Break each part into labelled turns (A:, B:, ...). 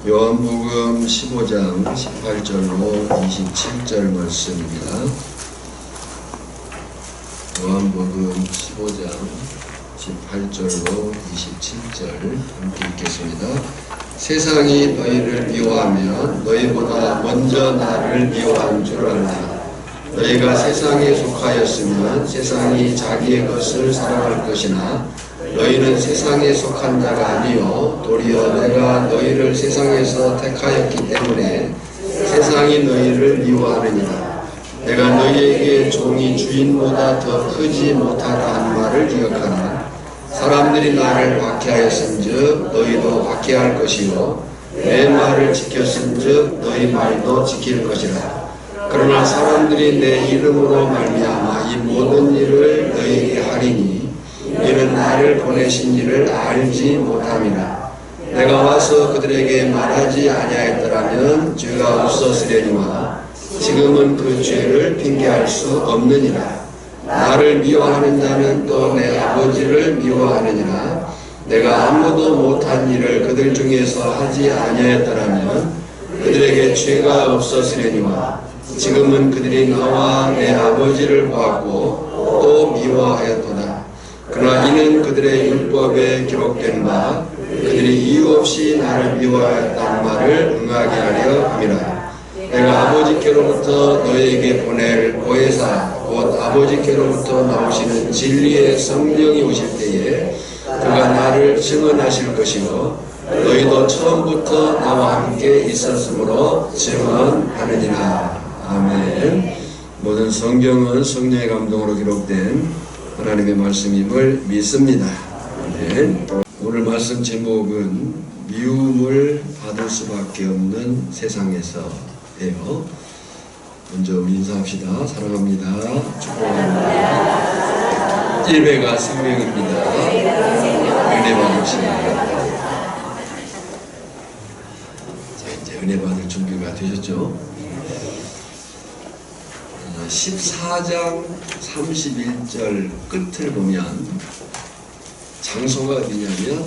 A: 요한복음 15장 18절로 27절 말씀입니다. 요한복음 15장 18절로 27절 함께 읽겠습니다. 세상이 너희를 미워하면 너희보다 먼저 나를 미워한 줄 알라. 너희가 세상에 속하였으면 세상이 자기의 것을 사랑할 것이나 너희는 세상에 속한 자가 아니요 도리어 내가 너희를 세상에서 택하였기 때문에 세상이 너희를 미워하느니라. 내가 너희에게 종이 주인보다 더 크지 못하다 한 말을 기억하라. 사람들이 나를 박해하였은즉 너희도 박해할 것이요 내 말을 지켰은즉 너희 말도 지킬 것이라. 그러나 사람들이 내 이름으로 말미암아 이 모든 일을 너희에게 하리니 이는 나를 보내신 이를 알지 못함이라. 내가 와서 그들에게 말하지 아니하였더라면 죄가 없었으려니와 지금은 그 죄를 핑계할 수 없느니라. 나를 미워하는 자는 또 내 아버지를 미워하느니라. 내가 아무도 못한 일을 그들 중에서 하지 아니하였더라면 그들에게 죄가 없었으려니와 지금은 그들이 나와 내 아버지를 보았고 또 미워하였도다. 그러나 이는 그들의 율법에 기록된 바 그들이 이유 없이 나를 미워하였다는 말을 응하게 하려 함이라. 내가 아버지께로부터 너희에게 보낼 보혜사 곧 아버지께로부터 나오시는 진리의 성령이 오실 때에 그가 나를 증언하실 것이요 너희도 처음부터 나와 함께 있었으므로 증언하느니라. 아멘. 모든 성경은 성령의 감동으로 기록된 하나님의 말씀임을 믿습니다. 아멘. 오늘 말씀 제목은 미움을 받을 수밖에 없는 세상에서예요. 먼저 우리 인사합시다. 사랑합니다. 축복합니다. 예배가 생명입니다. 은혜 받으십니다. 자, 이제 은혜 받을 준비가 되셨죠? 14장 31절 끝을 보면 장소가 어디냐면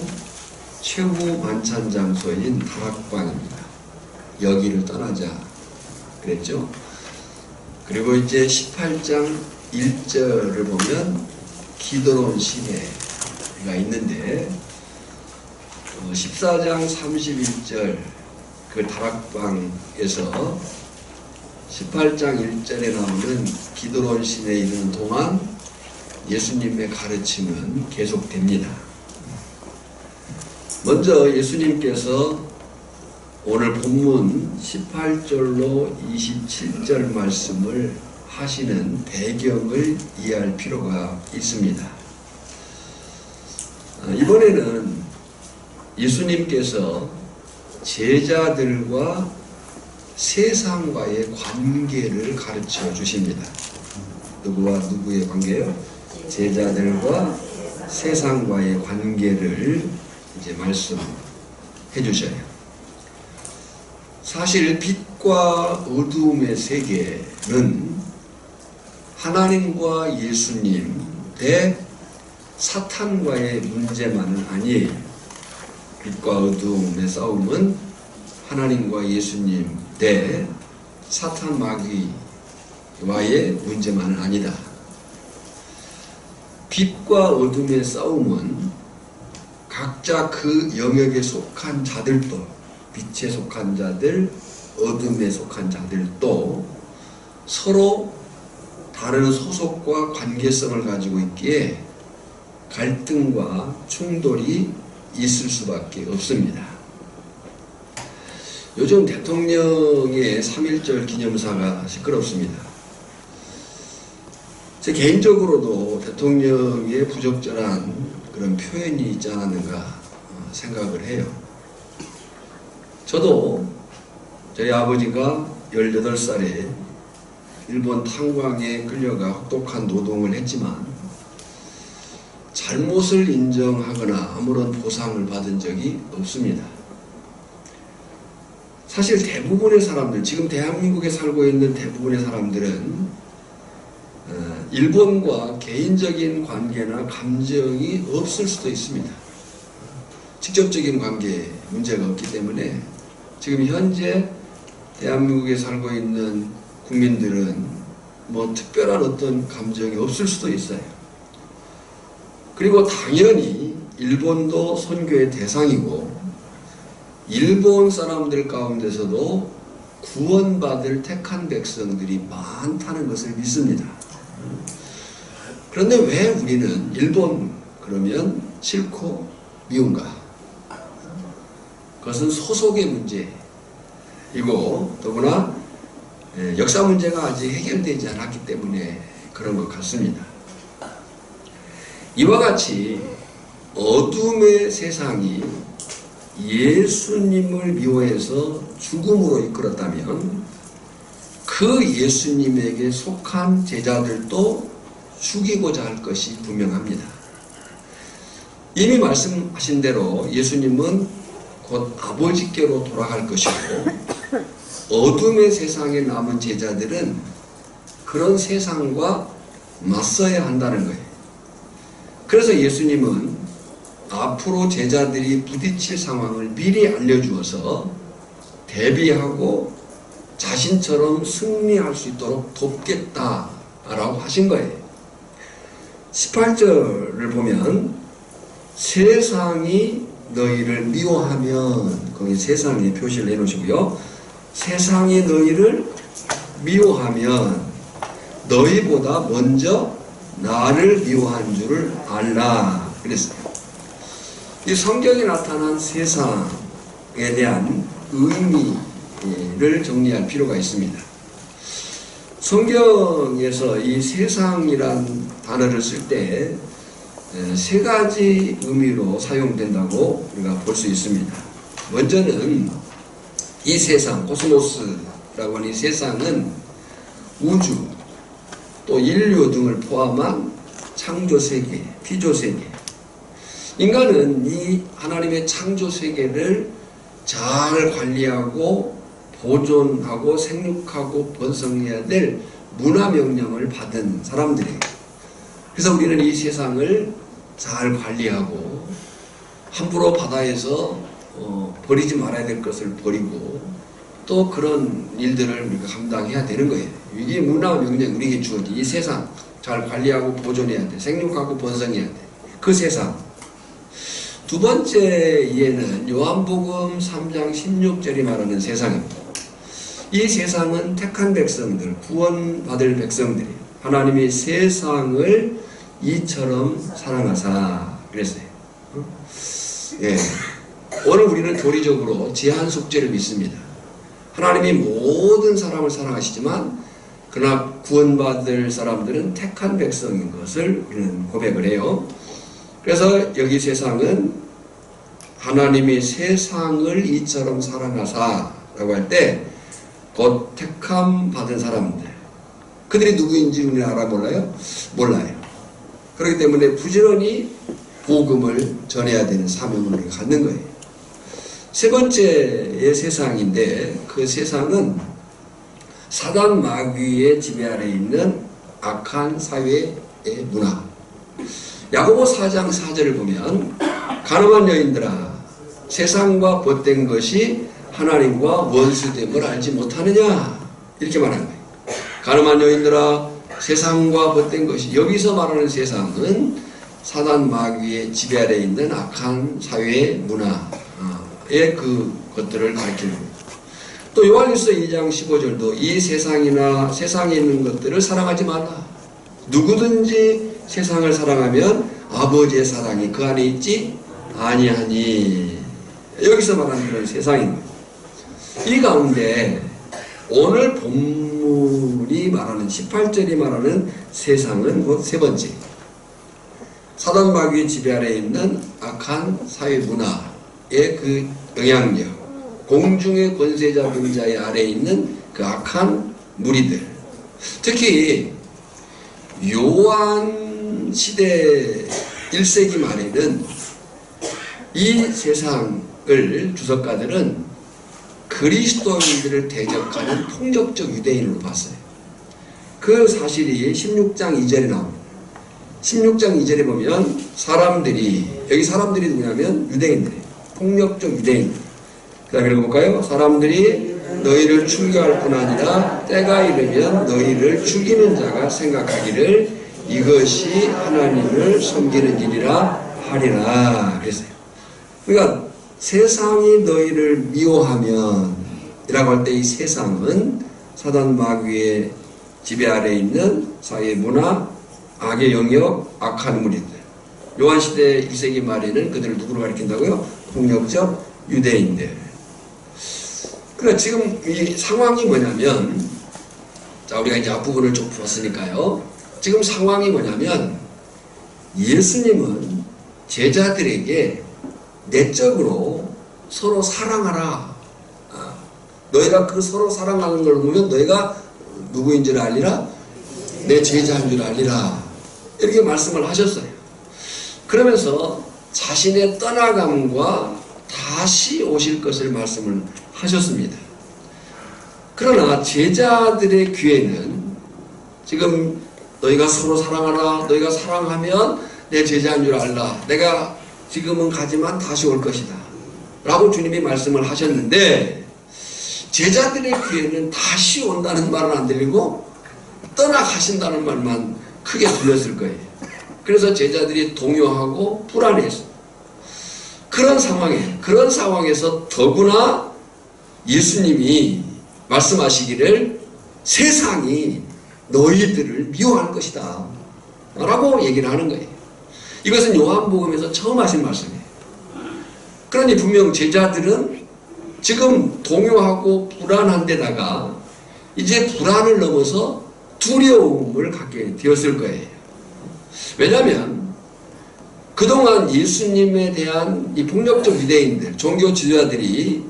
A: 최후 만찬 장소인 다락방입니다. 여기를 떠나자 그랬죠. 그리고 이제 18장 1절을 보면 기드론 시내가 있는데 14장 31절 그 다락방에서 18장 1절에 나오는 기드론 시내에 이르는 동안 예수님의 가르침은 계속됩니다. 먼저 예수님께서 오늘 본문 18절로 27절 말씀을 하시는 배경을 이해할 필요가 있습니다. 이번에는 예수님께서 제자들과 세상과의 관계를 가르쳐 주십니다. 누구와 누구의 관계요? 제자들과 세상과의 관계를 이제 말씀해 주셔요. 사실 빛과 어두움의 세계는 하나님과 예수님 대 사탄과의 문제만은 아니에요. 빛과 어두움의 싸움은 하나님과 예수님 대 사탄 마귀와의 문제만은 아니다. 빛과 어둠의 싸움은 각자 그 영역에 속한 자들도, 빛에 속한 자들, 어둠에 속한 자들도 서로 다른 소속과 관계성을 가지고 있기에 갈등과 충돌이 있을 수밖에 없습니다. 요즘 대통령의 3.1절 기념사가 시끄럽습니다. 제 개인적으로도 대통령의 부적절한 그런 표현이 있지 않았는가 생각을 해요. 저도 저희 아버지가 18살에 일본 탄광에 끌려가 혹독한 노동을 했지만 잘못을 인정하거나 아무런 보상을 받은 적이 없습니다. 사실 대부분의 사람들, 지금 대한민국에 살고 있는 대부분의 사람들은 일본과 개인적인 관계나 감정이 없을 수도 있습니다. 직접적인 관계에 문제가 없기 때문에 지금 현재 대한민국에 살고 있는 국민들은 뭐 특별한 어떤 감정이 없을 수도 있어요. 그리고 당연히 일본도 선교의 대상이고 일본 사람들 가운데서도 구원받을 택한 백성들이 많다는 것을 믿습니다. 그런데 왜 우리는 일본 그러면 싫고 미운가? 그것은 소속의 문제이고 더구나 역사 문제가 아직 해결되지 않았기 때문에 그런 것 같습니다. 이와 같이 어둠의 세상이 예수님을 미워해서 죽음으로 이끌었다면 그 예수님에게 속한 제자들도 죽이고자 할 것이 분명합니다. 이미 말씀하신 대로 예수님은 곧 아버지께로 돌아갈 것이고 어둠의 세상에 남은 제자들은 그런 세상과 맞서야 한다는 거예요. 그래서 예수님은 앞으로 제자들이 부딪힐 상황을 미리 알려주어서 대비하고 자신처럼 승리할 수 있도록 돕겠다라고 하신 거예요. 18절을 보면 세상이 너희를 미워하면, 거기 세상에 표시를 해놓으시고요. 세상이 너희를 미워하면 너희보다 먼저 나를 미워한 줄을 알라 그랬어요. 이 성경에 나타난 세상에 대한 의미를 정리할 필요가 있습니다. 성경에서 이 세상이란 단어를 쓸 때 세 가지 의미로 사용된다고 우리가 볼 수 있습니다. 먼저는 이 세상, 코스모스라고 하는 이 세상은 우주, 또 인류 등을 포함한 창조세계, 피조세계. 인간은 이 하나님의 창조세계를 잘 관리하고 보존하고 생육하고 번성해야 될 문화명령을 받은 사람들이에요. 그래서 우리는 이 세상을 잘 관리하고 함부로 바다에서 버리지 말아야 될 것을 버리고 또 그런 일들을 우리가 감당해야 되는 거예요. 이게 문화명령 우리에게 주어진 이 세상 잘 관리하고 보존해야 돼. 생육하고 번성해야 돼. 그 세상. 두 번째 이해는 요한복음 3장 16절이 말하는 세상입니다. 이 세상은 택한 백성들, 구원받을 백성들이에요. 하나님이 세상을 이처럼 사랑하사 그랬어요. 예. 오늘 우리는 교리적으로 제한 속죄를 믿습니다. 하나님이 모든 사람을 사랑하시지만 그러나 구원받을 사람들은 택한 백성인 것을 우리는 고백을 해요. 그래서 여기 세상은 하나님이 세상을 이처럼 사랑하사 라고 할 때 곧 택함 받은 사람들, 그들이 누구인지 우리는 알아 몰라요? 몰라요. 그렇기 때문에 부지런히 복음을 전해야 되는 사명을 우리가 갖는 거예요. 세 번째의 세상인데 그 세상은 사단 마귀의 지배 아래 있는 악한 사회의 문화. 야고보 4장 4절을 보면 가늠한 여인들아 세상과 벗된 것이 하나님과 원수됨을 알지 못하느냐 이렇게 말하는 거예요. 가늠한 여인들아 세상과 벗된 것이, 여기서 말하는 세상은 사단 마귀의 지배 아래 있는 악한 사회의 문화의 그 것들을 가리키는 겁니다. 또 요한일서 2장 15절도 이 세상이나 세상에 있는 것들을 사랑하지 말라. 누구든지 세상을 사랑하면 아버지의 사랑이 그 안에 있지 아니하니. 여기서 말하는 그런 세상입니다. 이 가운데 오늘 본문이 말하는 18절이 말하는 세상은 곧 세 번째, 사단 마귀의 지배 아래 있는 악한 사회 문화의 그 영향력, 공중의 권세자 병자의 아래에 있는 그 악한 무리들, 특히 요한 시대 1세기 말에는 이 세상을 주석가들은 그리스도인들을 대적하는 폭력적 유대인으로 봤어요. 그 사실이 16장 2절에 나옵니다. 16장 2절에 보면 사람들이, 여기 사람들이 누구냐면 유대인들이에요. 폭력적 유대인들. 그 다음에 읽어볼까요? 사람들이 너희를 출교할 뿐 아니라 때가 이르면 너희를 죽이는 자가 생각하기를 이것이 하나님을 섬기는 일이라 하리라 그랬어요. 그러니까 세상이 너희를 미워하면 이라고 할 때 이 세상은 사단 마귀의 지배 아래에 있는 사회 문화, 악의 영역, 악한 무리들. 요한시대 2세기 말에는 그들을 누구로 가리킨다고요? 폭력적 유대인들. 그러니까 지금 이 상황이 뭐냐면, 자, 우리가 이제 앞부분을 좀 풀었으니까요. 지금 상황이 뭐냐면, 예수님은 제자들에게 내적으로 서로 사랑하라. 너희가 그 서로 사랑하는 걸 보면 너희가 누구인 줄 알리라? 내 제자인 줄 알리라. 이렇게 말씀을 하셨어요. 그러면서 자신의 떠나감과 다시 오실 것을 말씀을 하셨습니다. 그러나 제자들의 귀에는 지금 너희가 서로 사랑하라. 너희가 사랑하면 내 제자인 줄 알라. 내가 지금은 가지만 다시 올 것이다. 라고 주님이 말씀을 하셨는데 제자들의 귀에는 다시 온다는 말은 안 들리고 떠나가신다는 말만 크게 들렸을 거예요. 그래서 제자들이 동요하고 불안해했어요. 그런 상황에서 더구나 예수님이 말씀하시기를 세상이 너희들을 미워할 것이다 라고 얘기를 하는 거예요. 이것은 요한복음에서 처음 하신 말씀이에요. 그러니 분명 제자들은 지금 동요하고 불안한 데다가 이제 불안을 넘어서 두려움을 갖게 되었을 거예요. 왜냐하면 그동안 예수님에 대한 이 폭력적 유대인들, 종교 지도자들이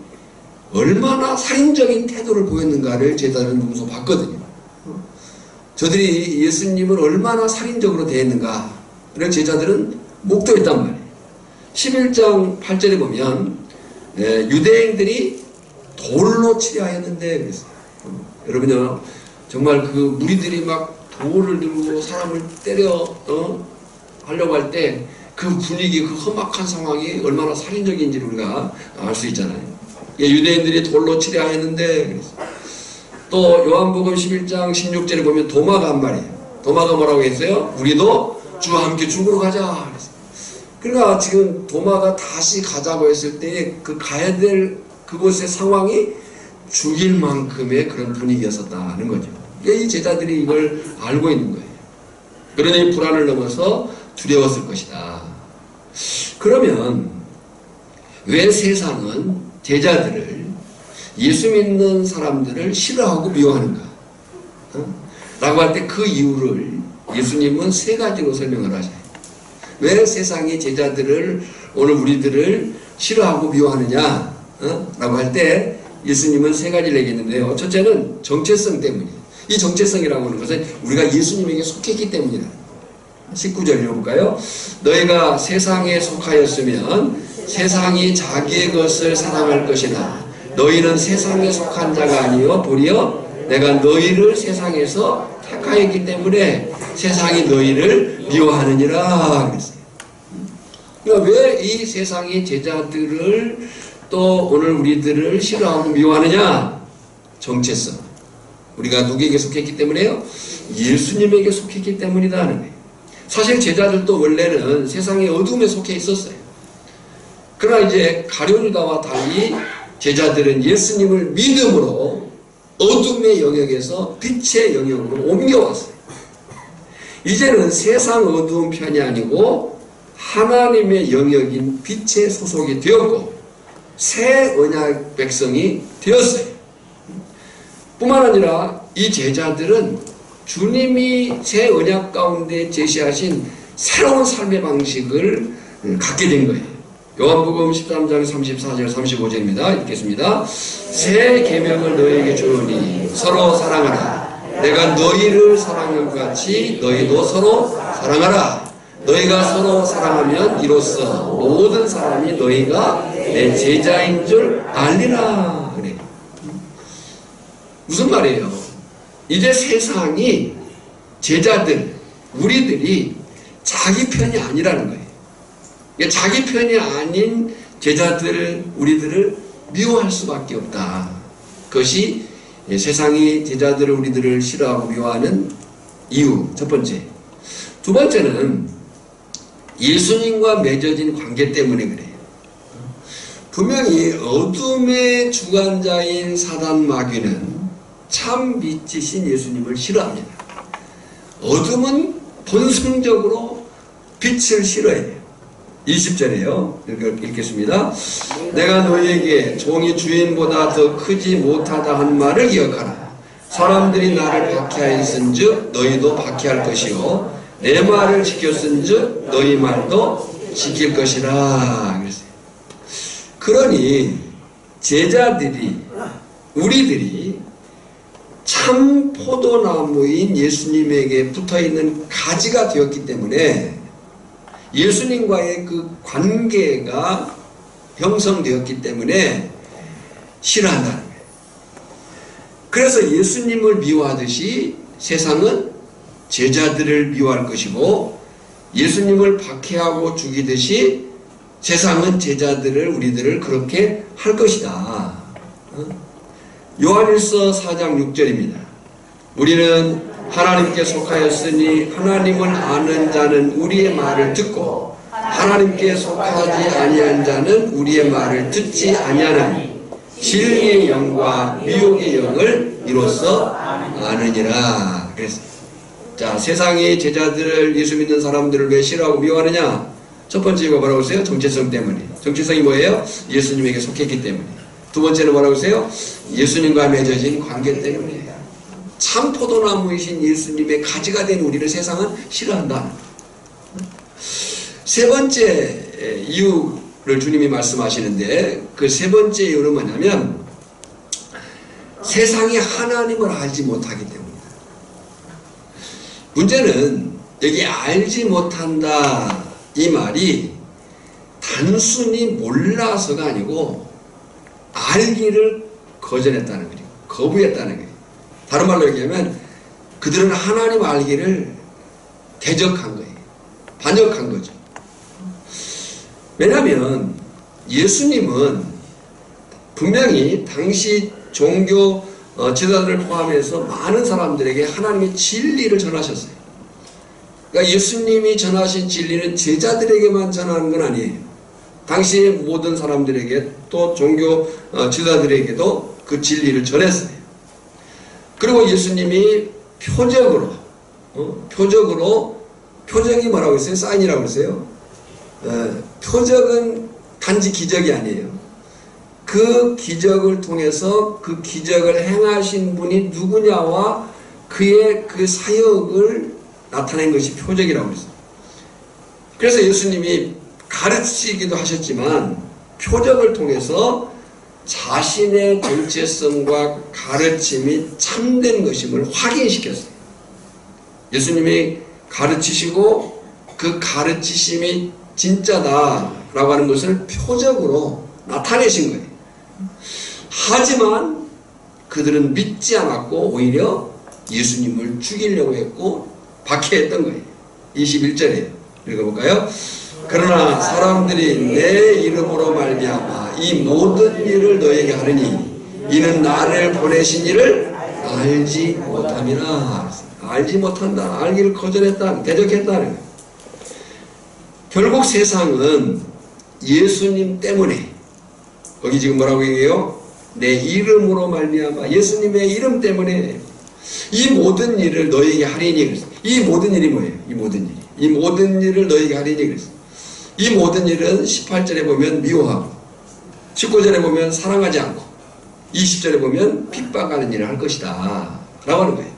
A: 얼마나 살인적인 태도를 보였는가를 제자들은 보면서 봤거든요. 저들이 예수님을 얼마나 살인적으로 대했는가 를 제자들은 목도했단 말이에요. 11장 8절에 보면 유대인들이 돌로 치려 하였는데 그랬어요. 여러분요, 정말 그 무리들이 막 돌을 들고 사람을 때려 하려고 할 때 그 분위기, 그 험악한 상황이 얼마나 살인적인지 우리가 알 수 있잖아요. 유대인들이 돌로 치려 하였는데 그랬어요. 또 요한복음 11장 16절에 보면 도마가 한 말이에요. 도마가 뭐라고 했어요? 우리도 주와 함께 죽으러 가자 그랬어요. 그러니까 지금 도마가 다시 가자고 했을 때 그 가야 될 그곳의 상황이 죽일 만큼의 그런 분위기였었다는 거죠. 이 제자들이 이걸 알고 있는 거예요. 그러니 불안을 넘어서 두려웠을 것이다. 그러면 왜 세상은 제자들을, 예수 믿는 사람들을 싫어하고 미워하는가? 라고 할 때 그 이유를 예수님은 세 가지로 설명을 하셔요. 왜 세상이 제자들을, 오늘 우리들을 싫어하고 미워하느냐? 라고 할 때 예수님은 세 가지를 얘기했는데요. 첫째는 정체성 때문이에요. 이 정체성이라고 하는 것은 우리가 예수님에게 속했기 때문이다. 19절 읽어볼까요? 너희가 세상에 속하였으면 세상이 자기의 것을 사랑할 것이나 너희는 세상에 속한 자가 아니요 도리어 내가 너희를 세상에서 택하였기 때문에 세상이 너희를 미워하느니라 그랬어요. 그러니까 왜 이 세상이 제자들을 또 오늘 우리들을 싫어하고 미워하느냐? 정체성. 우리가 누구에게 속했기 때문에요? 예수님에게 속했기 때문이다 하는 거예요. 사실 제자들도 원래는 세상의 어둠에 속해 있었어요. 그러나 이제 가룟유다와 달리 제자들은 예수님을 믿음으로 어둠의 영역에서 빛의 영역으로 옮겨왔어요. 이제는 세상 어두운 편이 아니고 하나님의 영역인 빛의 소속이 되었고 새 언약 백성이 되었어요. 뿐만 아니라 이 제자들은 주님이 새 언약 가운데 제시하신 새로운 삶의 방식을 갖게 된 거예요. 요한복음 13장 34절 35절입니다. 읽겠습니다. 새 계명을 너희에게 주노니 서로 사랑하라. 내가 너희를 사랑한 것 같이 너희도 서로 사랑하라. 너희가 서로 사랑하면 이로써 모든 사람이 너희가 내 제자인 줄 알리라. 그래. 무슨 말이에요? 이제 세상이 제자들, 우리들이 자기 편이 아니라는 거예요. 자기 편이 아닌 제자들, 우리들을 미워할 수밖에 없다. 그것이 세상이 제자들을 우리들을 싫어하고 미워하는 이유 첫 번째. 두 번째는 예수님과 맺어진 관계 때문에 그래요. 분명히 어둠의 주관자인 사단 마귀는 참 빛이신 예수님을 싫어합니다. 어둠은 본성적으로 빛을 싫어해요. 20절에요. 읽겠습니다. 내가 너희에게 종이 주인보다 더 크지 못하다 한 말을 기억하라. 사람들이 나를 박해하였은즉 너희도 박해할 것이요 내 말을 지켰은즉 너희 말도 지킬 것이라. 그랬어요. 그러니 제자들이 우리들이 참 포도나무인 예수님에게 붙어있는 가지가 되었기 때문에 예수님과의 그 관계가 형성되었기 때문에 싫어한다는 거예요. 그래서 예수님을 미워하듯이 세상은 제자들을 미워할 것이고 예수님을 박해하고 죽이듯이 세상은 제자들을 우리들을 그렇게 할 것이다. 요한일서 4장 6절입니다. 우리는 하나님께 속하였으니 하나님을 아는 자는 우리의 말을 듣고 하나님께 속하지 아니한 자는 우리의 말을 듣지 아니하나니 진리의 영과 미혹의 영을 이로써 아느니라. 그래서 자, 세상이 제자들을 예수 믿는 사람들을 왜 싫어하고 미워하느냐? 첫 번째가 뭐라고 하세요? 정체성 때문에. 정체성이 뭐예요? 예수님에게 속했기 때문에. 두 번째는 뭐라고 하세요? 예수님과 맺어진 관계 때문에. 참 포도나무이신 예수님의 가지가 된 우리를 세상은 싫어한다. 세 번째 이유를 주님이 말씀하시는데 그 세 번째 이유는 뭐냐면 세상이 하나님을 알지 못하기 때문이다. 문제는 여기 알지 못한다 이 말이 단순히 몰라서가 아니고 알기를 거절했다는 거예요. 거부했다는 거예요. 다른 말로 얘기하면 그들은 하나님 알기를 대적한 거예요. 반역한 거죠. 왜냐하면 예수님은 분명히 당시 종교 지도자들을 포함해서 많은 사람들에게 하나님의 진리를 전하셨어요. 그러니까 예수님이 전하신 진리는 제자들에게만 전하는 건 아니에요. 당시의 모든 사람들에게 또 종교 지도자들에게도 그 진리를 전했어요. 그리고 예수님이 표적이 뭐라고 했어요? 사인이라고 했어요. 표적은 단지 기적이 아니에요. 그 기적을 통해서 그 기적을 행하신 분이 누구냐와 그의 그 사역을 나타낸 것이 표적이라고 했어요. 그래서 예수님이 가르치기도 하셨지만 표적을 통해서 자신의 정체성과 가르침이 참된 것임을 확인시켰어요. 예수님이 가르치시고 그 가르치심이 진짜다라고 하는 것을 표적으로 나타내신 거예요. 하지만 그들은 믿지 않았고 오히려 예수님을 죽이려고 했고 박해했던 거예요. 21절에 읽어볼까요? 그러나 사람들이 내 이름으로 말미암아 이 모든 일을 너에게 하느니 이는 나를 보내신 이를 알지 못함이라. 알지 못한다. 알기를 거절했다. 대적했다는 거예요. 결국 세상은 예수님 때문에 거기 지금 뭐라고 얘기해요? 내 이름으로 말미암아 예수님의 이름 때문에 이 모든 일을 너에게 하리니. 이 모든 일이 뭐예요? 이 모든 일을 너에게 하리니 그랬어요. 이 모든 일은 18절에 보면 미워하고 19절에 보면 사랑하지 않고 20절에 보면 핍박하는 일을 할 것이다 라고 하는 거예요.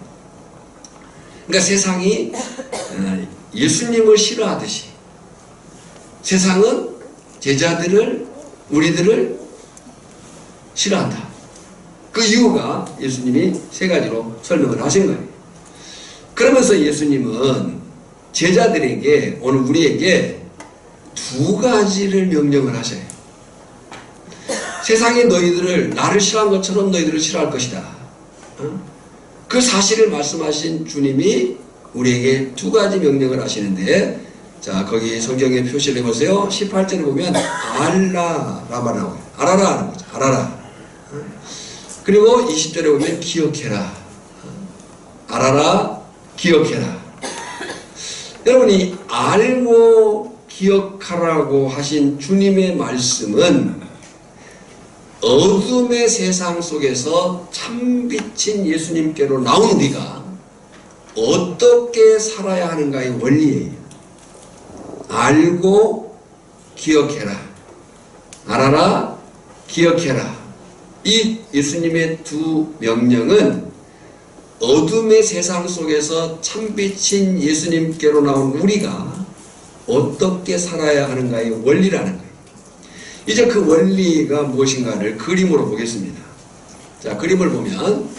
A: 그러니까 세상이 예수님을 싫어하듯이 세상은 제자들을 우리들을 싫어한다. 그 이유가 예수님이 세 가지로 설명을 하신 거예요. 그러면서 예수님은 제자들에게 오늘 우리에게 두 가지를 명령을 하셔요. 세상이 너희들을 나를 싫어한 것처럼 너희들을 싫어할 것이다. 그 사실을 말씀하신 주님이 우리에게 두 가지 명령을 하시는데 자 거기 성경에 표시를 해보세요. 18절에 보면 알라라 말하고 알아라 하는 거죠. 알아라. 그리고 20절에 보면 기억해라. 알아라, 기억해라. 여러분이 알고 기억하라고 하신 주님의 말씀은 어둠의 세상 속에서 참빛인 예수님께로 나온 우리가 어떻게 살아야 하는가의 원리예요. 알고 기억해라. 알아라, 기억해라. 이 예수님의 두 명령은 어둠의 세상 속에서 참빛인 예수님께로 나온 우리가 어떻게 살아야 하는가의 원리라는 거예요. 이제 그 원리가 무엇인가를 그림으로 보겠습니다. 자, 그림을 보면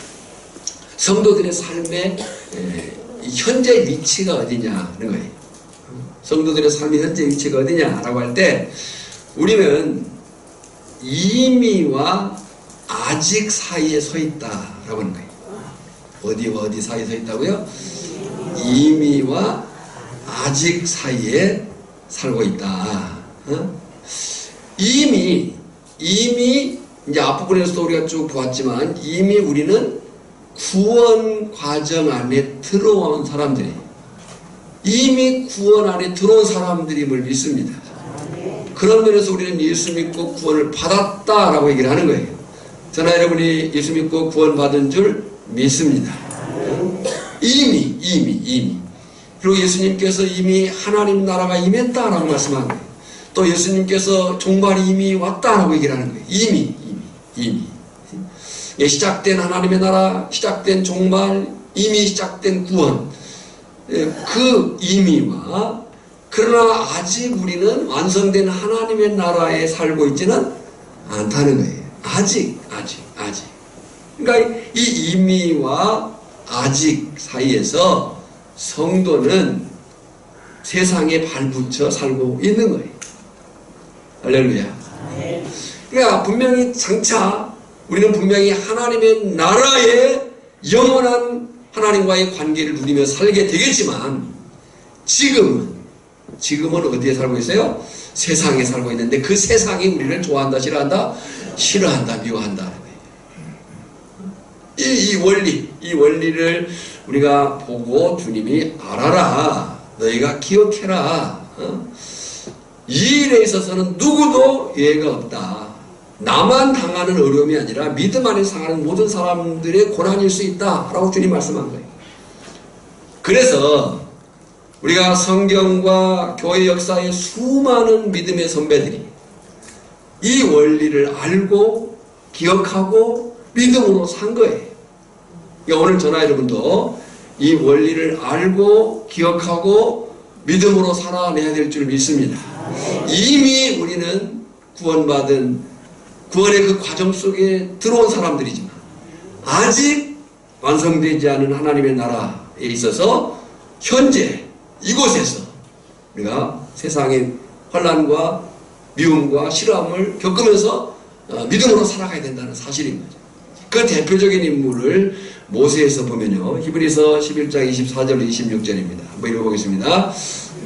A: 성도들의 삶의 현재 위치가 어디냐는 거예요. 성도들의 삶의 현재 위치가 어디냐라고 할 때 우리는 이미와 아직 사이에 서 있다라고 하는 거예요. 어디와 어디 사이에 서 있다고요? 이미와 아직 사이에 살고 있다. 이미 이제 앞부분에서도 우리가 쭉 보았지만 이미 우리는 구원 과정 안에 들어온 사람들이 이미 구원 안에 들어온 사람들임을 믿습니다. 그런 면에서 우리는 예수 믿고 구원을 받았다라고 얘기를 하는 거예요. 저나 여러분이 예수 믿고 구원 받은 줄 믿습니다. 이미 그리고 예수님께서 이미 하나님 나라가 임했다라고 말씀한 거예요. 또 예수님께서 종말이 이미 왔다라고 얘기를 하는 거예요. 이미 시작된 하나님의 나라, 시작된 종말, 이미 시작된 구원, 그 이미와 그러나 아직 우리는 완성된 하나님의 나라에 살고 있지는 않다는 거예요. 아직. 그러니까 이 이미와 아직 사이에서 성도는 세상에 발붙여 살고 있는 거예요. 할렐루야. 그러니까 분명히 장차 우리는 분명히 하나님의 나라에 영원한 하나님과의 관계를 누리며 살게 되겠지만 지금은 어디에 살고 있어요? 세상에 살고 있는데 그 세상이 우리를 좋아한다, 싫어한다, 미워한다. 이 원리를 우리가 보고 주님이 알아라, 너희가 기억해라. 이 일에 있어서는 누구도 예외가 없다. 나만 당하는 어려움이 아니라 믿음 안에 상하는 모든 사람들의 고난일 수 있다 라고 주님 말씀한 거예요. 그래서 우리가 성경과 교회 역사의 수많은 믿음의 선배들이 이 원리를 알고 기억하고 믿음으로 산 거예요. 그러니까 오늘 저나 여러분도 이 원리를 알고 기억하고 믿음으로 살아내야 될 줄 믿습니다. 이미 우리는 구원받은 구원의 그 과정 속에 들어온 사람들이지만 아직 완성되지 않은 하나님의 나라에 있어서 현재 이곳에서 우리가 세상의 환난과 미움과 싫어함을 겪으면서 믿음으로 살아가야 된다는 사실인 거죠. 그 대표적인 인물을 모세에서 보면요, 히브리서 11장 24절 26절입니다. 한번 읽어보겠습니다.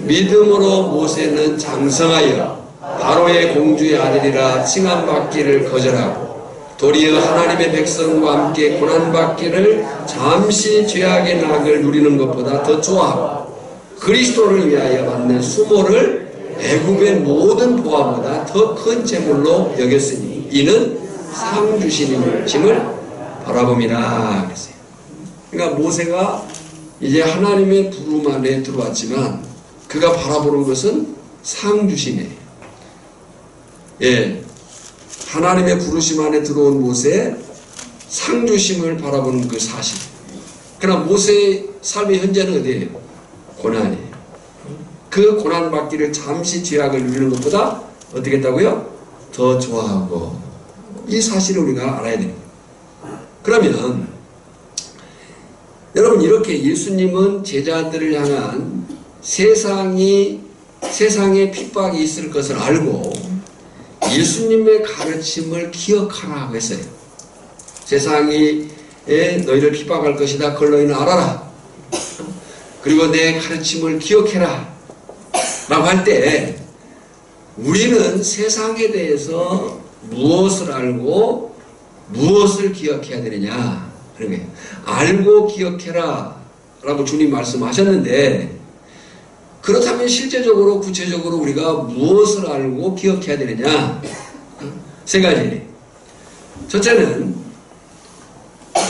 A: 믿음으로 모세는 장성하여 바로의 공주의 아들이라 칭함받기를 거절하고 도리어 하나님의 백성과 함께 고난받기를 잠시 죄악의 낙을 누리는 것보다 더 좋아하고 그리스도를 위하여 받는 수모를 애굽의 모든 보화보다 더 큰 재물로 여겼으니 이는 상 주시는 짐을 바라봄이라 그랬어요. 그러니까 모세가 이제 하나님의 부름 안에 들어왔지만 그가 바라보는 것은 상 주심이에요. 예, 하나님의 부르심 안에 들어온 모세 상 주심을 바라보는 그 사실. 그러나 모세의 삶의 현재는 어디예요? 고난이에요. 그 고난 받기를 잠시 죄악을 누리는 것보다 어떻게 했다고요? 더 좋아하고, 이 사실을 우리가 알아야 됩니다. 그러면 여러분, 이렇게 예수님은 제자들을 향한 세상에 핍박이 있을 것을 알고 예수님의 가르침을 기억하라고 했어요. 세상이 너희를 핍박할 것이다. 그걸 너희는 알아라. 그리고 내 가르침을 기억해라 라고 할 때 우리는 세상에 대해서 무엇을 알고 무엇을 기억해야 되느냐 하는 거예요. 알고 기억해라 라고 주님 말씀하셨는데, 그렇다면 실제적으로 구체적으로 우리가 무엇을 알고 기억해야 되느냐? 세 가지. 첫째는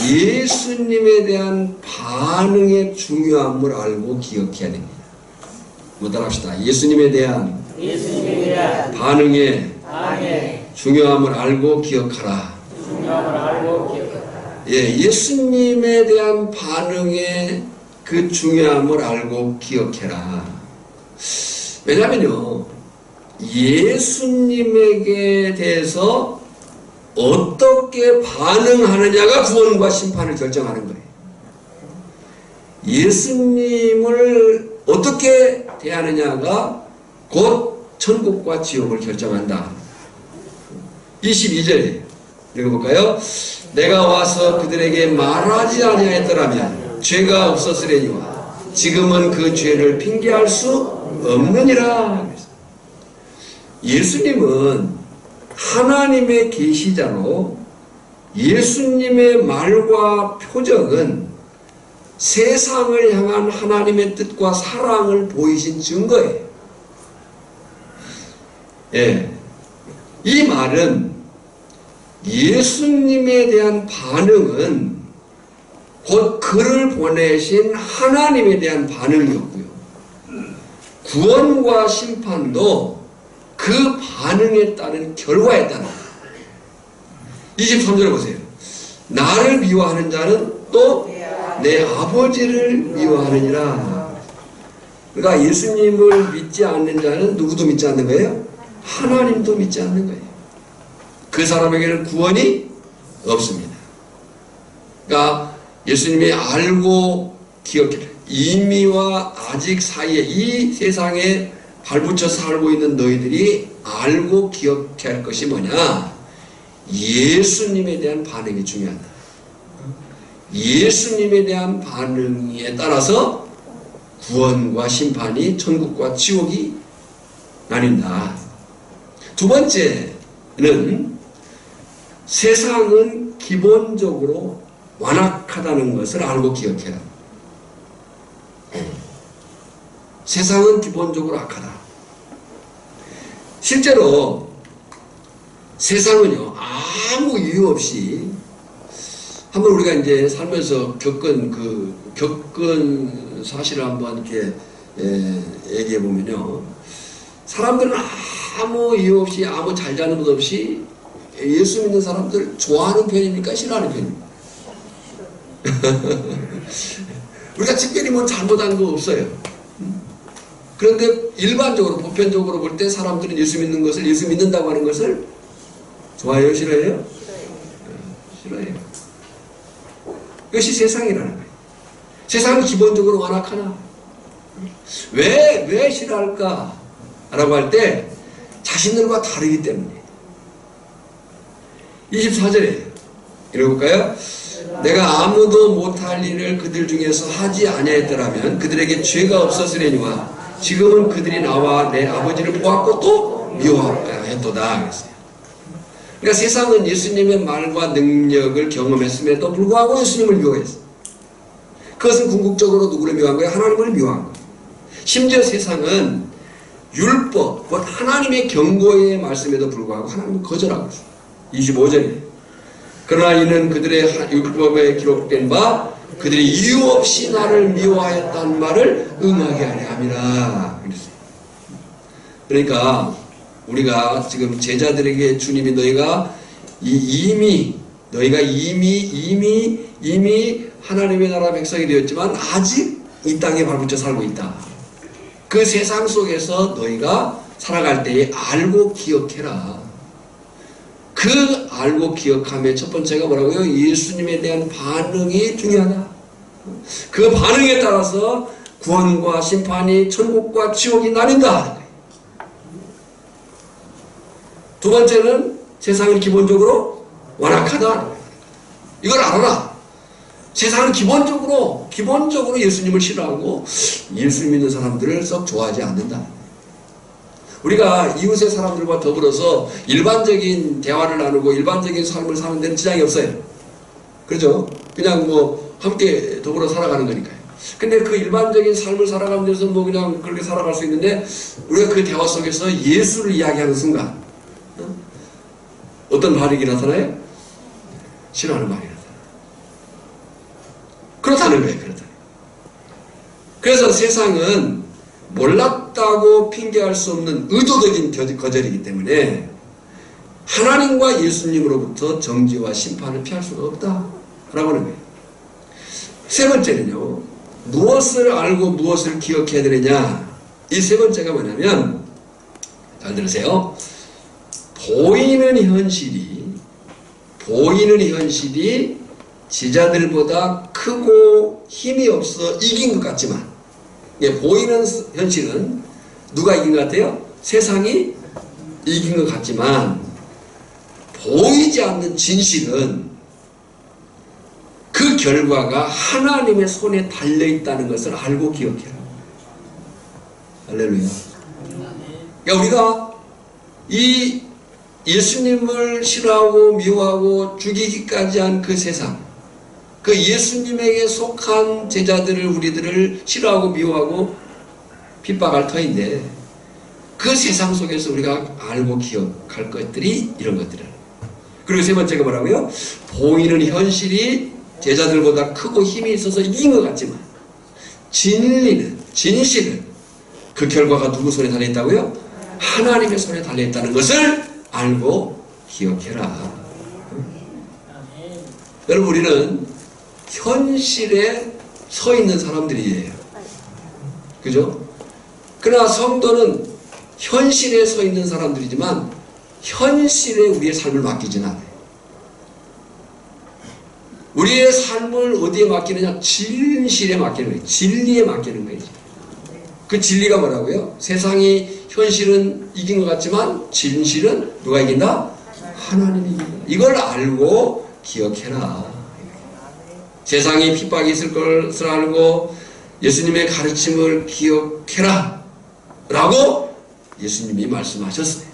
A: 예수님에 대한 반응의 중요함을 알고 기억해야 됩니다. 뭐 따라합시다. 예수님에 대한 반응의 중요함을 알고 기억하라. 예, 예수님에 대한 반응의 그 중요함을 알고 기억해라. 왜냐면요, 예수님에게 대해서 어떻게 반응하느냐가 구원과 심판을 결정하는 거예요. 예수님을 어떻게 대하느냐가 곧 천국과 지옥을 결정한다. 22절 읽어볼까요? 내가 와서 그들에게 말하지 아니하였더라면 죄가 없었으려니와 지금은 그 죄를 핑계할 수 없느니라. 예수님은 하나님의 계시자로 예수님의 말과 표정은 세상을 향한 하나님의 뜻과 사랑을 보이신 증거예요. 예. 이 말은 예수님에 대한 반응은 곧 그를 보내신 하나님에 대한 반응이었고요. 구원과 심판도 그 반응에 따른 결과에 따른 23절을 보세요. 나를 미워하는 자는 또 내 아버지를 미워하느니라. 그러니까 예수님을 믿지 않는 자는 누구도 믿지 않는 거예요? 하나님도 믿지 않는 거예요. 그 사람에게는 구원이 없습니다. 그러니까 예수님이 알고 기억해, 이미와 아직 사이에 이 세상에 발붙여 살고 있는 너희들이 알고 기억해야 할 것이 뭐냐? 예수님에 대한 반응이 중요하다. 예수님에 대한 반응에 따라서 구원과 심판이, 천국과 지옥이 나뉜다. 두 번째는 세상은 기본적으로 완악하다는 것을 알고 기억해라. 세상은 기본적으로 악하다. 실제로 세상은요, 아무 이유 없이 한번 우리가 이제 살면서 겪은 사실을 한번 이렇게 얘기해 보면요, 사람들은 아무 이유 없이, 아무 잘잘못 없이 예수 믿는 사람들 좋아하는 편입니까? 싫어하는 편입니까? 우리가 특별히 뭐 잘못한 거 없어요. 그런데 일반적으로, 보편적으로 볼 때 사람들은 예수 믿는 것을, 예수 믿는다고 하는 것을 좋아해요? 싫어해요? 싫어해요. 이것이 세상이라는 거예요. 세상은 기본적으로 완악하나? 왜 싫어할까? 라고 할 때 자신들과 다르기 때문에. 24절에 읽어볼까요? 내가 아무도 못할 일을 그들 중에서 하지 아니하였더라면 그들에게 죄가 없었으려니와 지금은 그들이 나와 내 아버지를 보았고 또 미워하였도다. 그랬어요. 그러니까 세상은 예수님의 말과 능력을 경험했음에도 불구하고 예수님을 미워했어요. 그것은 궁극적으로 누구를 미워한 거예요? 하나님을 미워한 거예요. 심지어 세상은 율법, 곧 하나님의 경고의 말씀에도 불구하고 하나님을 거절하고 있어요. 25절이에요. 그러나 이는 그들의 율법에 기록된 바 그들이 이유 없이 나를 미워하였다는 말을 응하게 하려 함이라. 그러니까 우리가 지금 제자들에게 주님이 너희가 이미 하나님의 나라 백성이 되었지만 아직 이 땅에 발붙여 살고 있다. 그 세상 속에서 너희가 살아갈 때에 알고 기억해라. 그 알고 기억함의 첫 번째가 뭐라고요? 예수님에 대한 반응이 중요하다. 그 반응에 따라서 구원과 심판이, 천국과 지옥이 나뉜다. 두 번째는 세상은 기본적으로 완악하다. 이걸 알아라. 세상은 기본적으로 예수님을 싫어하고 예수 믿는 사람들을 썩 좋아하지 않는다. 우리가 이웃의 사람들과 더불어서 일반적인 대화를 나누고 일반적인 삶을 사는 데는 지장이 없어요. 그렇죠? 그냥 뭐 함께 더불어 살아가는 거니까요. 근데 그 일반적인 삶을 살아가면서 뭐 그냥 그렇게 살아갈 수 있는데 우리가 그 대화 속에서 예수를 이야기하는 순간 어떤 반응이 나타나요? 싫어하는 말이 나타나요. 그렇다는 거예요. 그렇다는. 그래서 세상은 몰랐다고 핑계할 수 없는 의도적인 거절이기 때문에 하나님과 예수님으로부터 정죄와 심판을 피할 수가 없다라고 하는 거예요. 세 번째는요, 무엇을 알고 무엇을 기억해야 되느냐. 이 세 번째가 뭐냐면, 잘 들으세요. 보이는 현실이 제자들보다 크고 힘이 없어 이긴 것 같지만, 보이는 현실은 누가 이긴 것 같아요? 세상이 이긴 것 같지만, 보이지 않는 진실은 그 결과가 하나님의 손에 달려있다는 것을 알고 기억해라. 할렐루야. 그러니까 우리가 이 예수님을 싫어하고 미워하고 죽이기까지 한 그 세상, 그 예수님에게 속한 제자들을, 우리들을 싫어하고 미워하고 핍박할 터인데, 그 세상 속에서 우리가 알고 기억할 것들이 이런 것들이에요. 그리고 세 번째가 뭐라고요? 보이는 현실이 제자들보다 크고 힘이 있어서 이긴 것 같지만, 진실은 그 결과가 누구 손에 달려있다고요? 하나님의 손에 달려있다는 것을 알고 기억해라. 여러분, 우리는 현실에 서 있는 사람들이에요. 그죠? 그러나 성도는 현실에 서 있는 사람들이지만 현실에 우리의 삶을 맡기지는 않아요. 우리의 삶을 어디에 맡기느냐? 진실에 맡기는 거예요. 진리에 맡기는 거예요. 그 진리가 뭐라고요? 세상이 현실은 이긴 것 같지만 진실은 누가 이긴다? 하나님이 이긴다. 이걸 알고 기억해라. 세상에 핍박이 있을 것을 알고 예수님의 가르침을 기억해라 라고 예수님이 말씀하셨어요.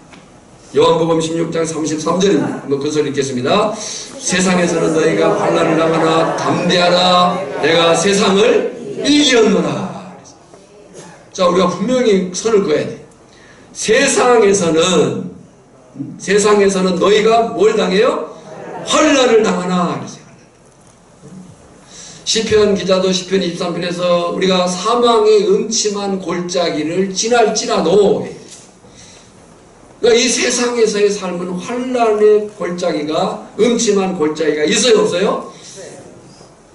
A: 요한복음 16장 33절입니다. 한번 그 소리 읽겠습니다. 세상에서는 너희가 환난을 당하나 담대하라. 내가 세상을 이겼노라. 자, 우리가 분명히 선을 그어야 돼. 세상에서는 너희가 뭘 당해요? 환난을 당하나. 그랬어요. 시편 기자도 시편 23편에서 우리가 사망의 음침한 골짜기를 지날지라도, 그러니까 이 세상에서의 삶은 환난의 골짜기가, 음침한 골짜기가 있어요, 없어요?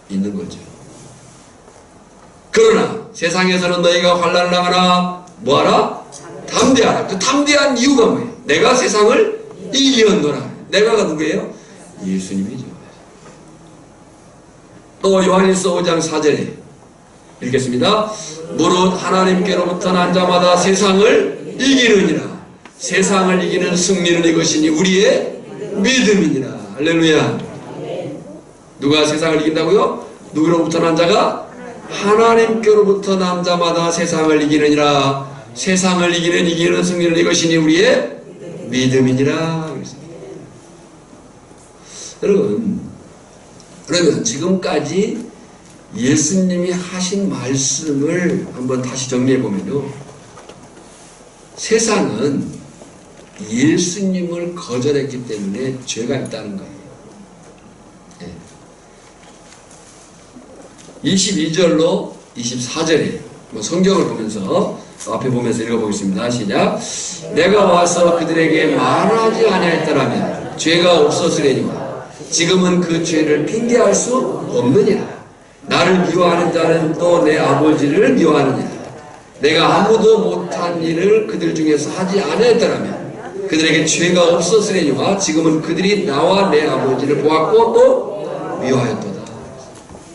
A: 있는 거죠. 그러나 세상에서는 너희가 환난을 당하나 뭐하라? 담대하라. 그 담대한 이유가 뭐예요? 내가 세상을 이겼노라. 내가가 누구예요? 예수님이죠. 또 요한일서 5장 4절에 읽겠습니다. 무릇 하나님께로부터 난 자마다 세상을 이기느니라. 세상을 이기는 승리는 이것이니 우리의 믿음이니라. 할렐루야. 누가 세상을 이긴다고요? 누구로부터 난 자가? 하나님께로부터 난 자마다 세상을 이기느니라. 세상을 이기는 승리는 이것이니 우리의 믿음이니라. 여러분, 그러면 지금까지 예수님이 하신 말씀을 한번 다시 정리해 보면요, 세상은 예수님을 거절했기 때문에 죄가 있다는 거예요. 22절로 24절에 성경을 보면서 앞에 보면서 읽어보겠습니다. 시작. 내가 와서 그들에게 말하지 아니하였더라면 죄가 없었으려니와 지금은 그 죄를 핑계할 수 없느니라. 나를 미워하는 자는 또 내 아버지를 미워하느니라. 내가 아무도 못한 일을 그들 중에서 하지 아니하였더라면 그들에게 죄가 없었으려니와 지금은 그들이 나와 내 아버지를 보았고 또 미워하였도다.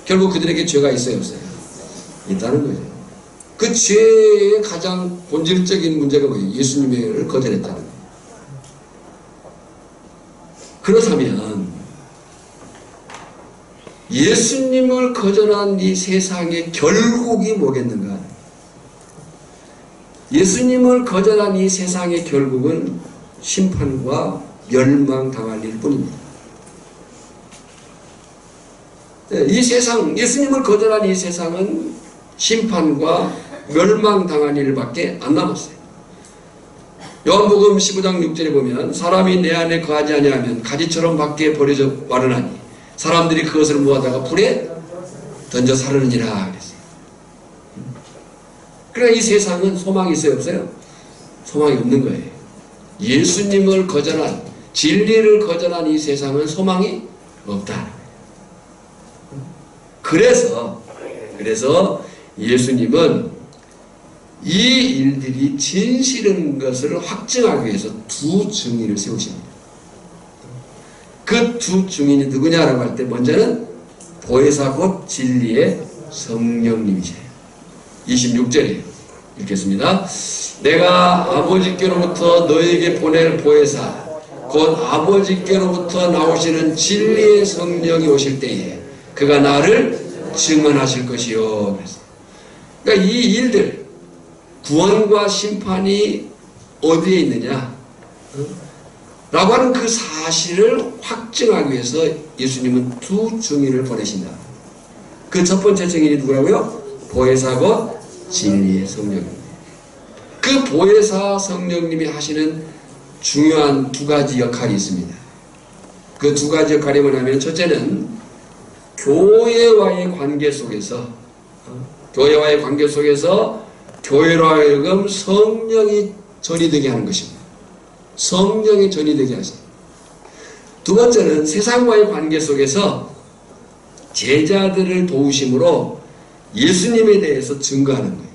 A: 결국 그들에게 죄가 있어요, 없어요? 있다는 거죠. 그 죄의 가장 본질적인 문제가 뭐예요? 예수님을 거절했다는 거예요. 그렇다면 예수님을 거절한 이 세상의 결국이 뭐겠는가? 예수님을 거절한 이 세상의 결국은 심판과 멸망당할 일뿐입니다. 이 세상, 예수님을 거절한 이 세상은 심판과 멸망당할 일밖에 안 남았어요. 요한복음 15장 6절에 보면 사람이 내 안에 거하지 아니하면 가지처럼 밖에 버려져 마르나니 사람들이 그것을 모아다가 불에 던져 사르느니라 그랬어요. 그러나 이 세상은 소망이 있어요, 없어요? 소망이 없는 거예요. 예수님을 거절한, 진리를 거절한 이 세상은 소망이 없다. 그래서 예수님은 이 일들이 진실인 것을 확증하기 위해서 두 증인을 세우십니다. 그 두 증인이 누구냐라고 할 때 먼저는 보혜사 곧 진리의 성령님이세요. 26절이에요. 읽겠습니다. 내가 아버지께로부터 너에게 보낼 보혜사 곧 아버지께로부터 나오시는 진리의 성령이 오실 때에 그가 나를 증언하실 것이요. 그러니까 이 일들, 구원과 심판이 어디에 있느냐 라고 하는 그 사실을 확증하기 위해서 예수님은 두 증인을 보내신다. 그 첫 번째 증인이 누구라고요? 보혜사 곧 진리의 성령입니다. 그 보혜사 성령님이 하시는 중요한 두 가지 역할이 있습니다. 그 두 가지 역할이 뭐냐면 첫째는 교회와의 관계 속에서 교회로 하여금 성령이 전이되게 하는 것입니다. 성령이 전이되게 하십니다. 두 번째는 세상과의 관계 속에서 제자들을 도우심으로 예수님에 대해서 증거하는 거예요.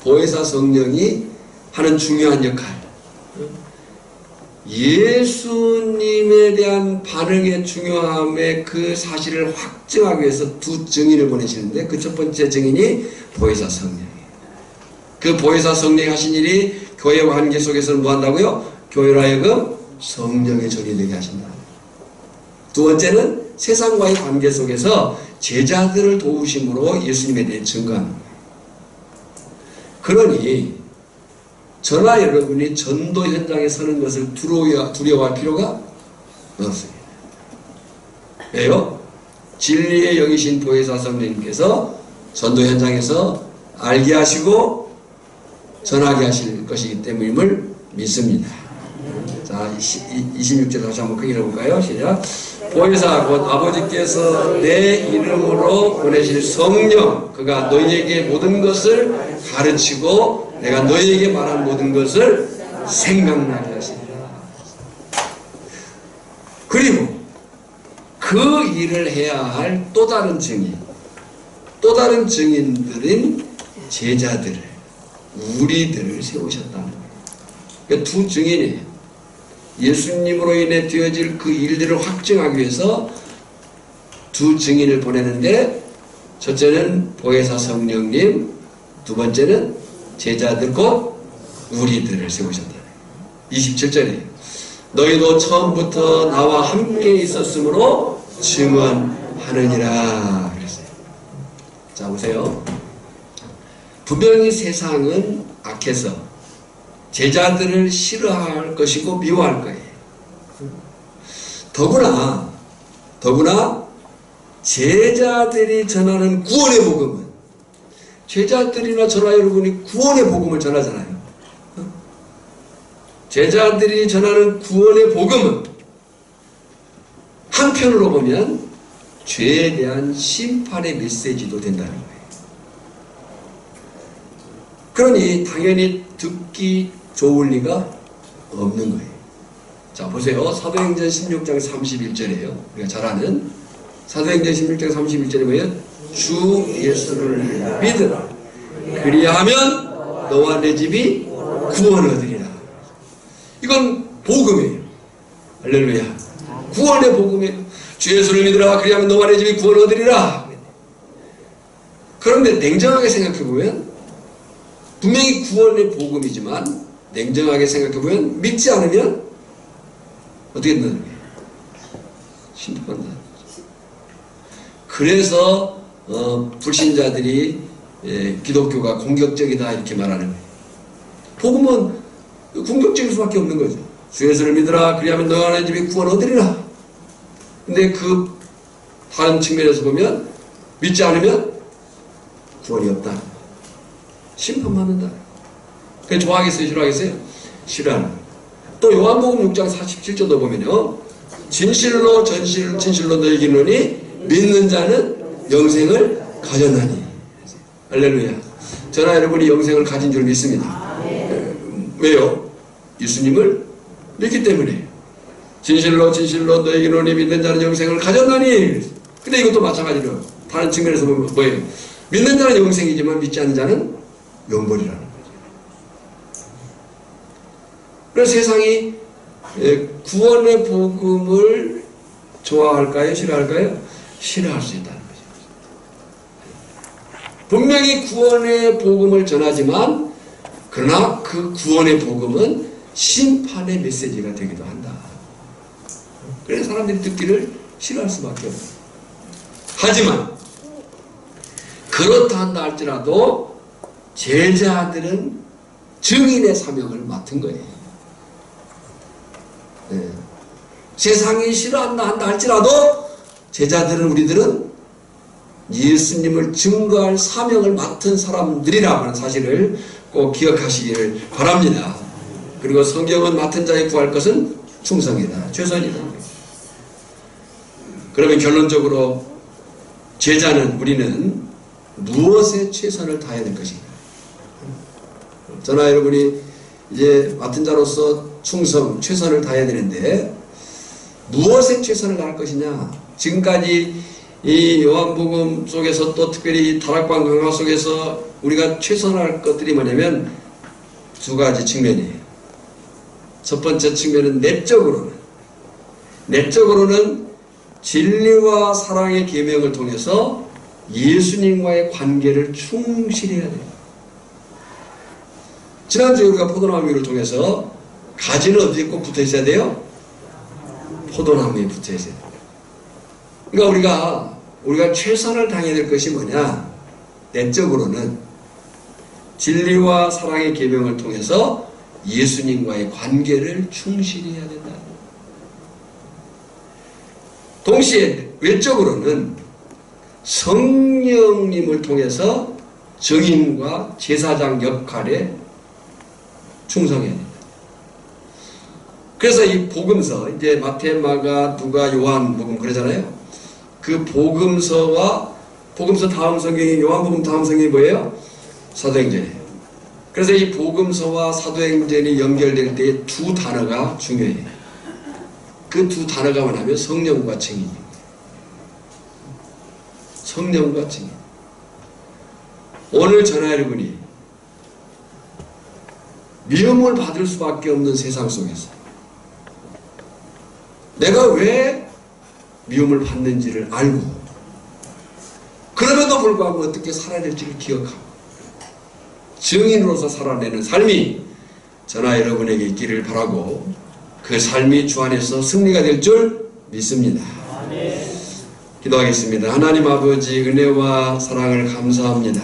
A: 보혜사 성령이 하는 중요한 역할. 예수님에 대한 반응의 중요함의 그 사실을 확증하기 위해서 두 증인을 보내시는데 그 첫 번째 증인이 보혜사 성령이에요. 그 보혜사 성령이 하신 일이 교회와 관계 속에서는 뭐 한다고요? 교회로 하여금 성령의 전이 되게 하신다. 두 번째는 세상과의 관계 속에서 제자들을 도우심으로 예수님에 대해 증거하는 거예요. 그러니 저나 여러분이 전도 현장에 서는 것을 두려워할 필요가 없습니다. 왜요? 진리의 영이신 보혜사 성령님께서 전도 현장에서 알게 하시고 전하게 하실 것이기 때문임을 믿습니다. 자, 26절 다시 한번 크게 읽어볼까요? 시작. 보혜사 곧 아버지께서 내 이름으로 보내실 성령 그가 너희에게 모든 것을 가르치고 내가 너희에게 말한 모든 것을 생각나게 하시리라. 그리고 그 일을 해야 할 또 다른 증인들인 제자들을 우리들을 세우셨다는 거예요. 그러니까 두 증인이에요. 예수님으로 인해 되어질 그 일들을 확증하기 위해서 두 증인을 보내는데 첫째는 보혜사 성령님, 두 번째는 제자들 곧 우리들을 세우셨다. 27절이에요. 너희도 처음부터 나와 함께 있었으므로 증언하느니라 그랬어요. 자 보세요. 분명히 세상은 악해서 제자들을 싫어할 것이고 미워할 거예요. 더구나 제자들이 전하는 구원의 복음은 제자들이나 저나 여러분이 구원의 복음을 전하잖아요. 제자들이 전하는 구원의 복음은 한편으로 보면 죄에 대한 심판의 메시지도 된다는 거예요. 그러니 당연히 듣기 좋을 리가 없는 거예요. 자 보세요. 사도행전 16장 31절이에요. 우리가 잘 아는 사도행전 16장 31절에 뭐예요? 주 예수를 믿으라. 그리하면 너와 내 집이 구원을 얻으리라. 이건 복음이에요. 할렐루야. 구원의 복음이에요. 주 예수를 믿으라. 그리하면 너와 내 집이 구원을 얻으리라. 그런데 냉정하게 생각해보면 분명히 구원의 복음이지만 냉정하게 생각해보면 믿지 않으면 어떻게 된다는 거예요? 심판한다. 그래서 불신자들이 기독교가 공격적이다 이렇게 말하는 거예요. 복음은 궁극적일 수밖에 없는 거죠. 주 예수를 믿으라 그리하면 너와 내 집에 구원 얻으리라. 근데 그 다른 측면에서 보면 믿지 않으면 구원이 없다. 심판받는다. 그냥 좋아하겠어요? 싫어하겠어요? 싫어하는 거예요. 또 요한복음 6장 47절도 보면요. 진실로 진실로 너희에게 이르노니 믿는 자는 영생을 가졌나니. 할렐루야. 저나 여러분이 영생을 가진 줄 믿습니다. 왜요? 예수님을 믿기 때문에. 진실로 너희에게 이르노니 믿는 자는 영생을 가졌나니. 근데 이것도 마찬가지로 다른 측면에서 보면 뭐예요? 믿는 자는 영생이지만 믿지 않는 자는 영벌이라는 거죠. 그래서 세상이 구원의 복음을 좋아할까요? 싫어할까요? 싫어할 수 있다는 거죠. 분명히 구원의 복음을 전하지만 그러나 그 구원의 복음은 심판의 메시지가 되기도 한다. 그래서 사람들이 듣기를 싫어할 수밖에 없어요. 하지만 그렇다 한다 할지라도 제자들은 증인의 사명을 맡은 거예요. 네. 세상이 싫어한다 할지라도 제자들은 우리들은 예수님을 증거할 사명을 맡은 사람들이라는 사실을 꼭 기억하시기를 바랍니다. 그리고 성경은 맡은 자에 구할 것은 충성이다. 최선이다. 그러면 결론적으로 제자는 우리는 무엇에 최선을 다해야 될 것인가? 저나 여러분이 이제 맡은 자로서 충성, 최선을 다해야 되는데 무엇에 최선을 다할 것이냐? 지금까지 이 요한복음 속에서 또 특별히 다락방 강화 속에서 우리가 최선을 할 것들이 뭐냐면 두 가지 측면이에요. 첫 번째 측면은 내적으로는 진리와 사랑의 계명을 통해서 예수님과의 관계를 충실히 해야 돼요. 지난주에 우리가 포도나무를 통해서 가지는 어디에 꼭 붙어 있어야 돼요? 포도나무에 붙어 있어야 돼요. 그러니까 우리가 최선을 다해야 될 것이 뭐냐? 내적으로는 진리와 사랑의 계명을 통해서 예수님과의 관계를 충실히 해야 된다. 동시에 외적으로는 성령님을 통해서 증인과 제사장 역할에 충성해야 된다. 그래서 이 복음서, 이제 마태, 마가, 누가, 요한 복음 그러잖아요. 그 복음서 다음 성경이, 요한복음 다음 성경이 뭐예요? 사도행전이에요. 그래서 이 복음서와 사도행전이 연결될 때 두 단어가 중요해요. 그 두 단어가 뭐냐면 성령과 증인입니다. 성령과 증인. 오늘 저나 여러분이 미움을 받을 수밖에 없는 세상 속에서 내가 왜 미움을 받는지를 알고 그럼에도 불구하고 어떻게 살아야 될지를 기억하고 증인으로서 살아내는 삶이 저나 여러분에게 있기를 바라고 그 삶이 주 안에서 승리가 될 줄 믿습니다. 기도하겠습니다. 하나님 아버지 은혜와 사랑을 감사합니다.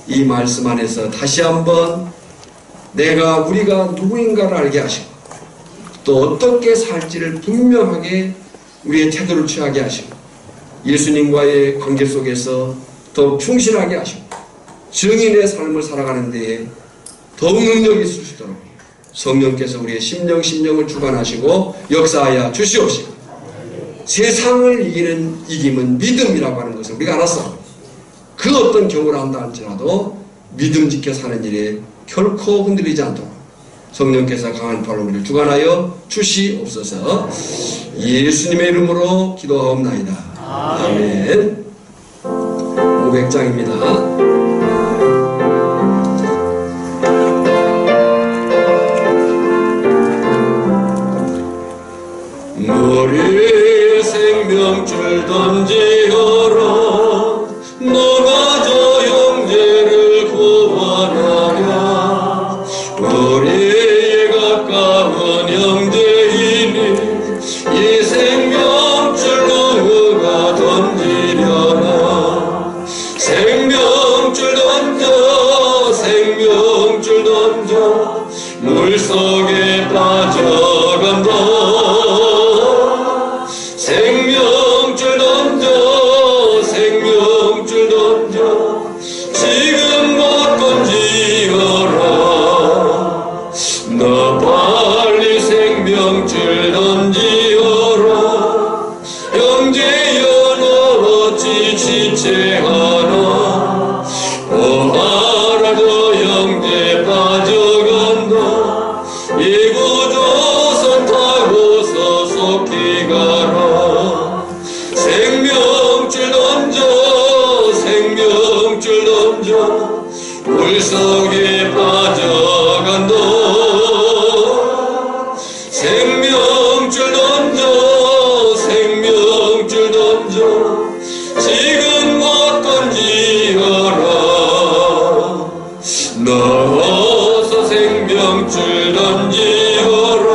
A: 이 말씀 안에서 다시 한번 우리가 누구인가를 알게 하시고 또 어떻게 살지를 분명하게 우리의 태도를 취하게 하시고 예수님과의 관계 속에서 더욱 충실하게 하시고 증인의 삶을 살아가는 데에 더욱 능력이 있을 수 있도록 성령께서 우리의 심령을 주관하시고 역사하여 주시옵시고 세상을 이기는 믿음이라고 하는 것을 우리가 알았어. 그 어떤 경우를 한다 할지라도 믿음 지켜 사는 일에 결코 흔들리지 않도록 성령께서 강한 팔로 우리를 주관하여 주시옵소서. 예수님의 이름으로 기도하옵나이다. 아멘. 500장입니다. 너의 생명줄 던지어라. 너가 저 형제를 구원하랴. 우리의 가까운 형제이니 이 생명줄 너가 던지려라. 생명줄 던져
B: 지체하나 보아라도 영계 빠져간다 이구조선 타고서 속히 가라 생명줄 던져 생명줄 던져 물속에 빠져간다 생명줄 던져 생명줄 던져 지금 못 던지어라 넣어서 생명줄 던지어라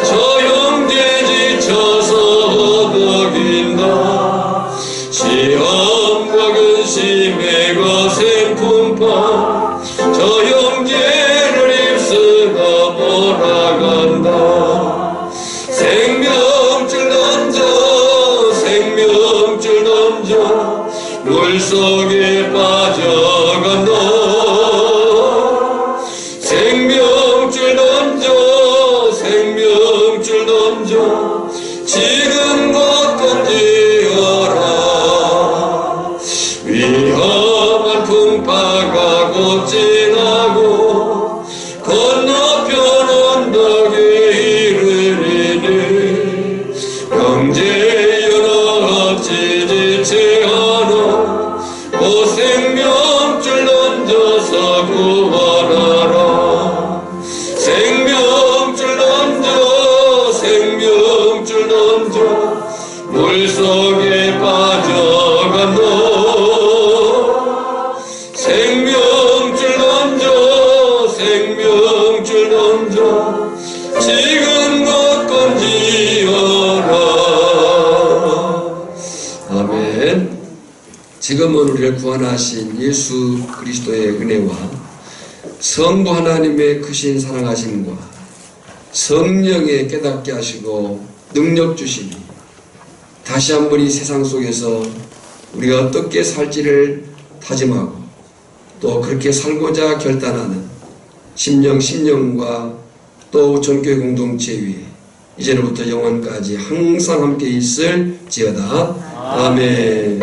B: 저 형제 지쳐서 어덕인다 시험과 근심의 거센 풍파 저 형제를 입쓰다 몰아간다 생명줄 던져 생명줄 던져 물속에 빠져간다 생명줄 던져 생명줄 던져 지금 못 던지어라 위험한 풍파가 곧 지나고 건너편 언덕에 이르리니 형제여 어찌 지체하나 곧 생명줄 던져서 구원하라 생명줄 던져 생명줄 던져 물속에 빠져간다 생명줄 던져 생명줄 던져 지금 못 건지어라 아멘. 지금은 우리를 구원하신 예수 그리스도의 은혜와 성부 하나님의 크신 사랑하심과 성령의 깨닫게 하시고 능력 주심이 다시 한번 이 세상 속에서 우리가 어떻게 살지를 다짐하고 또 그렇게 살고자 결단하는 심령과 또 전교회 공동체 위에 이제로부터 영원까지 항상 함께 있을지어다. 아멘.